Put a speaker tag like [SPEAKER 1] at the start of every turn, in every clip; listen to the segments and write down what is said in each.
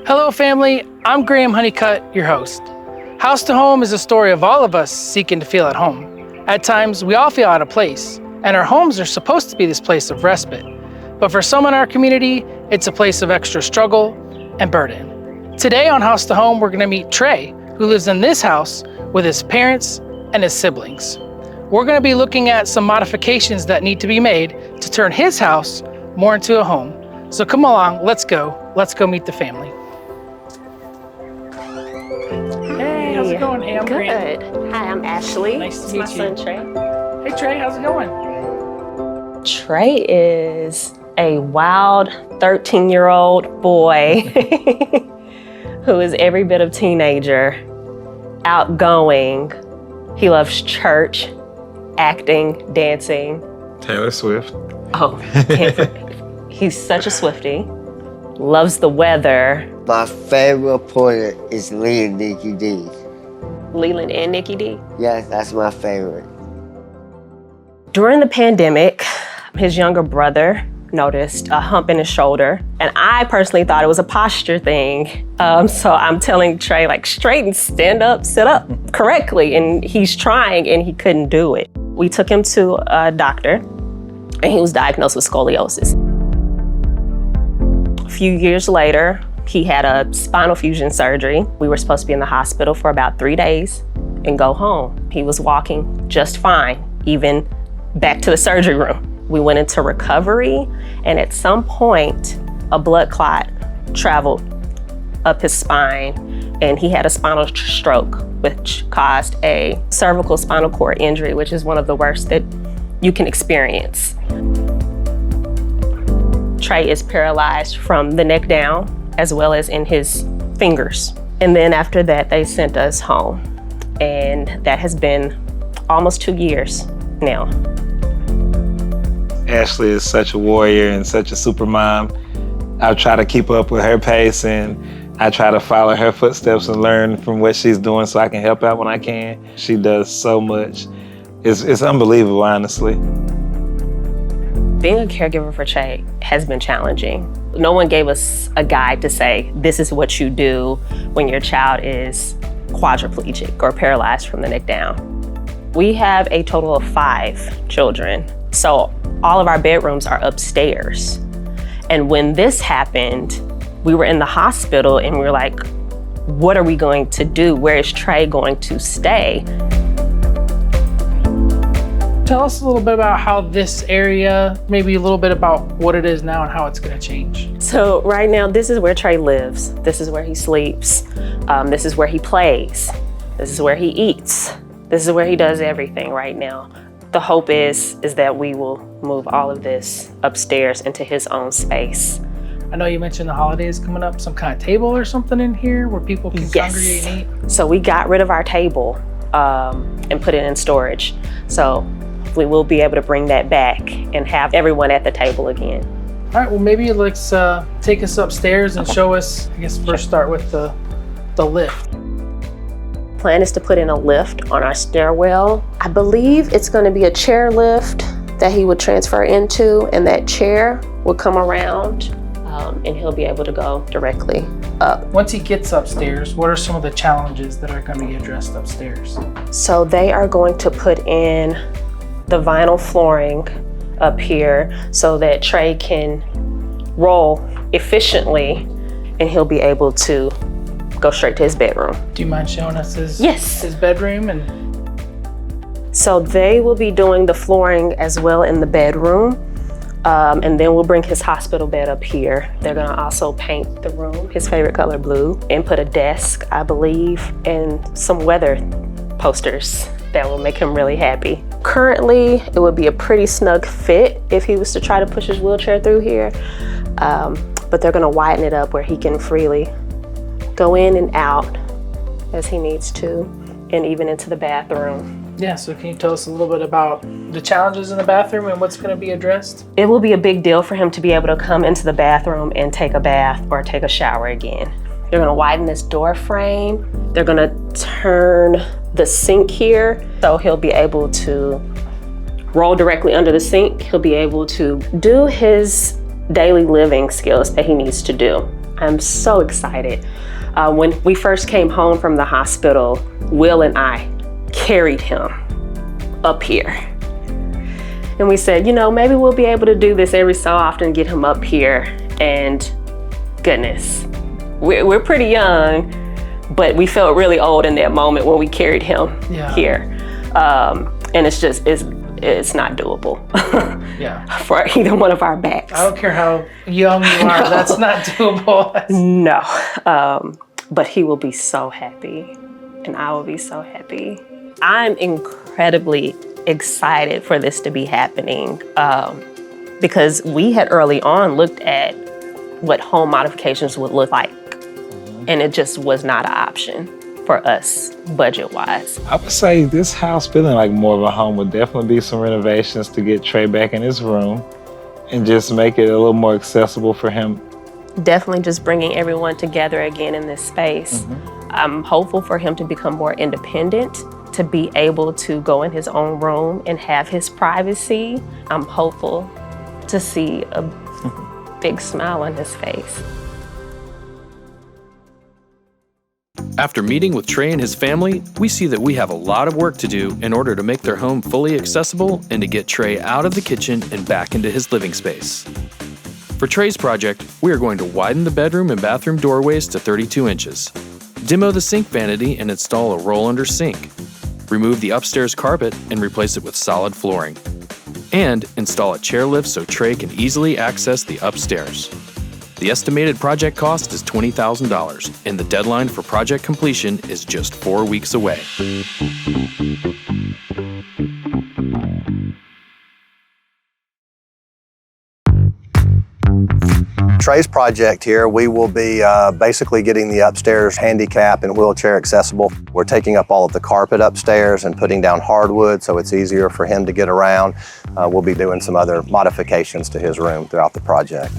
[SPEAKER 1] Hello family, I'm Graham Honeycutt, your host. House to Home is a story of all of us seeking to feel at home. At times, we all feel out of place, and our homes are supposed to be this place of respite. But for some in our community, it's a place of extra struggle and burden. Today on House to Home, we're gonna meet Trey, who lives in this house with his parents and his siblings. We're gonna be looking at some modifications that need to be made to turn his house more into a home. So come along, let's go meet the family. Hey, how's it going? Hey, I'm Grant.
[SPEAKER 2] Good. Hi, I'm Ashley.
[SPEAKER 1] Nice to meet
[SPEAKER 2] my
[SPEAKER 1] you.
[SPEAKER 2] son, Trey.
[SPEAKER 1] Hey Trey, how's it going?
[SPEAKER 2] Trey is a wild 13-year-old boy who is every bit of teenager, outgoing. He loves church, acting, dancing.
[SPEAKER 3] Taylor Swift.
[SPEAKER 2] Oh, he's such a Swiftie. Loves the weather.
[SPEAKER 4] My favorite reporter is Leland Nikki D.
[SPEAKER 2] Leland and Nikki D.
[SPEAKER 4] Yes, that's my favorite.
[SPEAKER 2] During the pandemic, his younger brother noticed a hump in his shoulder, and I personally thought it was a posture thing. So I'm telling Trey, like, straighten, stand up, sit up correctly, and he's trying, and he couldn't do it. We took him to a doctor, and he was diagnosed with scoliosis. A few years later, he had a spinal fusion surgery. We were supposed to be in the hospital for about 3 days and go home. He was walking just fine, even back to the surgery room. We went into recovery, and at some point, a blood clot traveled up his spine, and he had a spinal stroke, which caused a cervical spinal cord injury, which is one of the worst that you can experience. Trey is paralyzed from the neck down, as well as in his fingers. And then after that, they sent us home. And that has been almost 2 years now.
[SPEAKER 3] Ashley is such a warrior and such a super mom. I try to keep up with her pace, and I try to follow her footsteps and learn from what she's doing so I can help out when I can. She does so much. It's unbelievable, honestly.
[SPEAKER 2] Being a caregiver for Trey has been challenging. No one gave us a guide to say, this is what you do when your child is quadriplegic or paralyzed from the neck down. We have a total of 5 children. So all of our bedrooms are upstairs. And when this happened, we were in the hospital and we were like, what are we going to do? Where is Trey going to stay?
[SPEAKER 1] Tell us a little bit about how this area, maybe a little bit about what it is now and how it's gonna change.
[SPEAKER 2] So right now, this is where Trey lives. This is where he sleeps. This is where he plays. This is where he eats. This is where he does everything right now. The hope is that we will move all of this upstairs into his own space.
[SPEAKER 1] I know you mentioned the holidays coming up, some kind of table or something in here where people can congregate and eat.
[SPEAKER 2] So we got rid of our table and put it in storage. So we will be able to bring that back and have everyone at the table again.
[SPEAKER 1] All right, well maybe let's take us upstairs and show us, I guess first start with the lift.
[SPEAKER 2] Plan is to put in a lift on our stairwell. I believe it's going to be a chair lift that he would transfer into, and that chair will come around and he'll be able to go directly up.
[SPEAKER 1] Once he gets upstairs, what are some of the challenges that are going to be addressed upstairs?
[SPEAKER 2] So they are going to put in the vinyl flooring up here so that Trey can roll efficiently and he'll be able to go straight to his bedroom.
[SPEAKER 1] Do you mind showing us his bedroom? And
[SPEAKER 2] so they will be doing the flooring as well in the bedroom, and then we'll bring his hospital bed up here. They're gonna also paint the room his favorite color, blue, and put a desk, I believe, and some weather posters that will make him really happy. Currently, it would be a pretty snug fit if he was to try to push his wheelchair through here, but they're gonna widen it up where he can freely go in and out as he needs to, and even into the bathroom.
[SPEAKER 1] Yeah, so can you tell us a little bit about the challenges in the bathroom and what's gonna be addressed?
[SPEAKER 2] It will be a big deal for him to be able to come into the bathroom and take a bath or take a shower again. They're gonna widen this door frame. They're gonna turn the sink here, so he'll be able to roll directly under the sink. He'll be able to do his daily living skills that he needs to do. I'm so excited. When we first came home from the hospital, Will and I carried him up here. And we said, you know, maybe we'll be able to do this every so often, get him up here. And goodness, we're pretty young, but we felt really old in that moment when we carried him here. And it's just, it's not doable for either one of our backs.
[SPEAKER 1] I don't care how young you are, that's not doable.
[SPEAKER 2] No, but he will be so happy, and I will be so happy. I'm incredibly excited for this to be happening because we had early on looked at what home modifications would look like, and it just was not an option for us budget-wise.
[SPEAKER 3] I would say this house feeling like more of a home would definitely be some renovations to get Trey back in his room and just make it a little more accessible for him.
[SPEAKER 2] Definitely just bringing everyone together again in this space. I'm hopeful for him to become more independent, to be able to go in his own room and have his privacy. I'm hopeful to see a big smile on his face.
[SPEAKER 5] After meeting with Trey and his family, we see that we have a lot of work to do in order to make their home fully accessible and to get Trey out of the kitchen and back into his living space. For Trey's project, we are going to widen the bedroom and bathroom doorways to 32 inches, demo the sink vanity and install a roll-under sink, remove the upstairs carpet and replace it with solid flooring, and install a chairlift so Trey can easily access the upstairs. The estimated project cost is $20,000, and the deadline for project completion is just 4 weeks away.
[SPEAKER 6] Trey's project here, we will be basically getting the upstairs handicap and wheelchair accessible. We're taking up all of the carpet upstairs and putting down hardwood so it's easier for him to get around. We'll be doing some other modifications to his room throughout the project.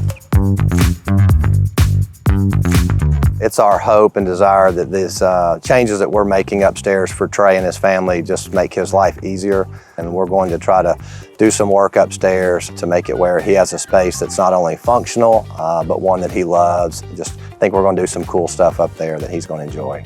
[SPEAKER 6] It's our hope and desire that these changes that we're making upstairs for Trey and his family just make his life easier. And we're going to try to do some work upstairs to make it where he has a space that's not only functional, but one that he loves. Just think we're going to do some cool stuff up there that he's going to enjoy.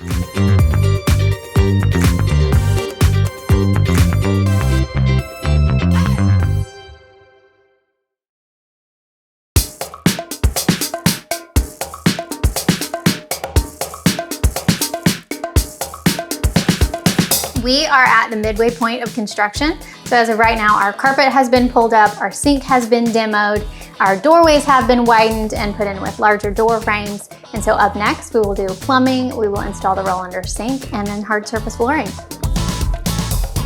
[SPEAKER 7] We are at the midway point of construction. So as of right now, our carpet has been pulled up, our sink has been demoed, our doorways have been widened and put in with larger door frames. And so up next, we will do plumbing, we will install the roll-under sink, and then hard surface flooring.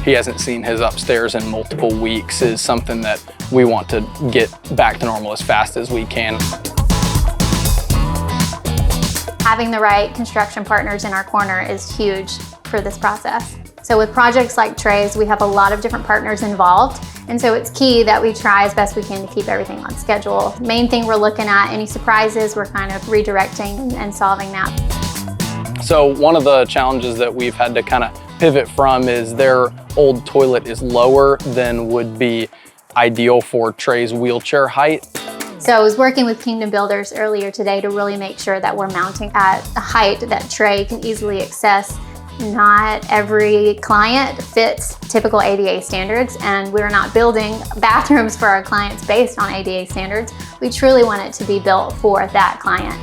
[SPEAKER 8] He hasn't seen his upstairs in multiple weeks is something that we want to get back to normal as fast as we can.
[SPEAKER 7] Having the right construction partners in our corner is huge for this process. So with projects like Trey's, we have a lot of different partners involved. And so it's key that we try as best we can to keep everything on schedule. Main thing we're looking at, any surprises, we're kind of redirecting and solving that.
[SPEAKER 8] So one of the challenges that we've had to kind of pivot from is their old toilet is lower than would be ideal for Trey's wheelchair height.
[SPEAKER 7] So I was working with Kingdom Builders earlier today to really make sure that we're mounting at a height that Trey can easily access. Not every client fits typical ADA standards, and we're not building bathrooms for our clients based on ADA standards. We truly want it to be built for that client.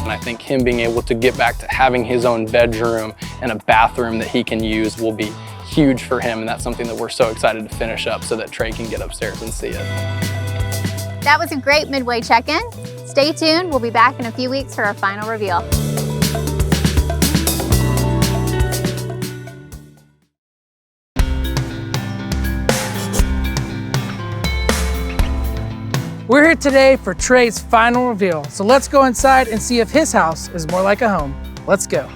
[SPEAKER 8] And I think him being able to get back to having his own bedroom and a bathroom that he can use will be huge for him, and that's something that we're so excited to finish up so that Trey can get upstairs and see it.
[SPEAKER 7] That was a great midway check-in. Stay tuned, we'll be back in a few weeks for our final reveal.
[SPEAKER 1] We're here today for Trey's final reveal, so let's go inside and see if his house is more like a home. Let's go.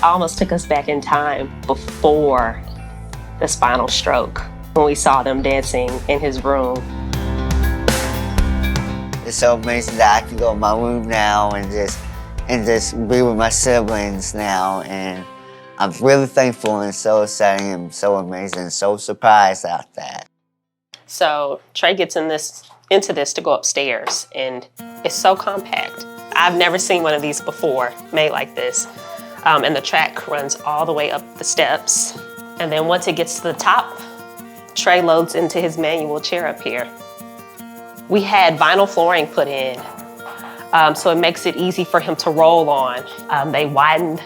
[SPEAKER 2] almost took us back in time before the spinal stroke when we saw them dancing in his room.
[SPEAKER 4] It's so amazing that I can go in my room now and just be with my siblings now. And I'm really thankful and so excited and so amazing, so surprised at that.
[SPEAKER 2] So Trey gets into this to go upstairs, and it's so compact. I've never seen one of these before, made like this. And the track runs all the way up the steps. And then once it gets to the top, Trey loads into his manual chair up here. We had vinyl flooring put in, so it makes it easy for him to roll on. They widened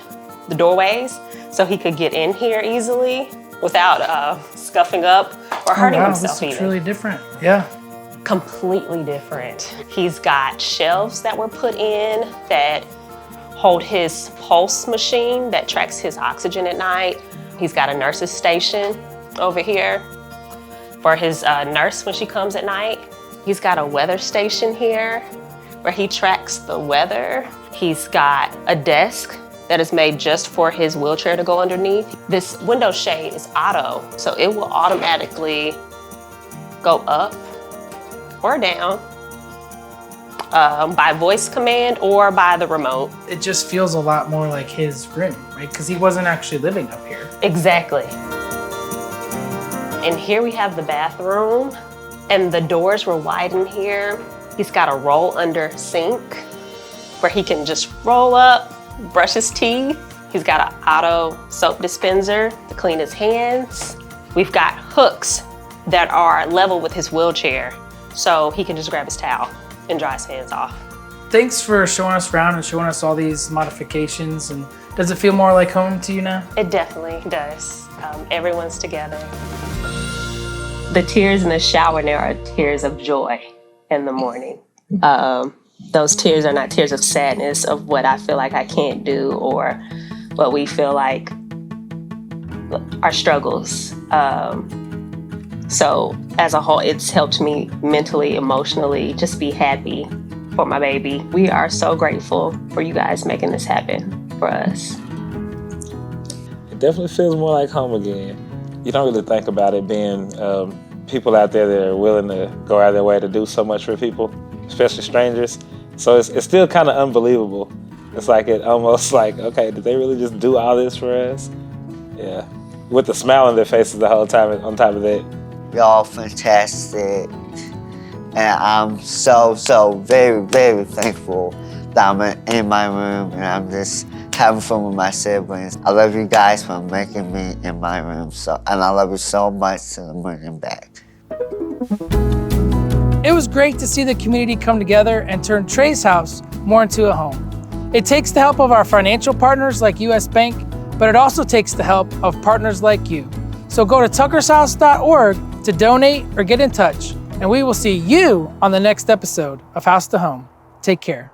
[SPEAKER 2] the doorways so he could get in here easily without scuffing up or hurting himself
[SPEAKER 1] this is
[SPEAKER 2] even.
[SPEAKER 1] really different. Yeah.
[SPEAKER 2] Completely different. He's got shelves that were put in that hold his pulse machine that tracks his oxygen at night. He's got a nurse's station over here for his nurse when she comes at night. He's got a weather station here where he tracks the weather. He's got a desk that is made just for his wheelchair to go underneath. This window shade is auto, so it will automatically go up or down by voice command or by the remote.
[SPEAKER 1] It just feels a lot more like his room, right? Because he wasn't actually living up here.
[SPEAKER 2] Exactly. And here we have the bathroom, and the doors were widened here. He's got a roll under sink where he can just roll up, brush his teeth. He's got an auto soap dispenser to clean his hands. We've got hooks that are level with his wheelchair, so he can just grab his towel and dry his hands off.
[SPEAKER 1] Thanks for showing us around and showing us all these modifications. And does it feel more like home to you now?
[SPEAKER 2] It definitely does. Everyone's together. The tears in the shower now are tears of joy in the morning. Those tears are not tears of sadness of what I feel like I can't do or what we feel like our struggles. So as a whole, it's helped me mentally, emotionally, just be happy for my baby. We are so grateful for you guys making this happen for us.
[SPEAKER 3] It definitely feels more like home again. You don't really think about it being people out there that are willing to go out of their way to do so much for people, especially strangers. So it's still kind of unbelievable. It's like it almost like, okay, did they really just do all this for us? Yeah, with the smile on their faces the whole time on top of that.
[SPEAKER 4] Y'all fantastic. And I'm so very, very thankful that I'm in my room and I'm just having fun with my siblings. I love you guys for making me in my room, and I love you so much and I'm bringing back.
[SPEAKER 1] It was great to see the community come together and turn Trey's house more into a home. It takes the help of our financial partners like US Bank, but it also takes the help of partners like you. So go to tuckershouse.org to donate or get in touch, and we will see you on the next episode of House to Home. Take care.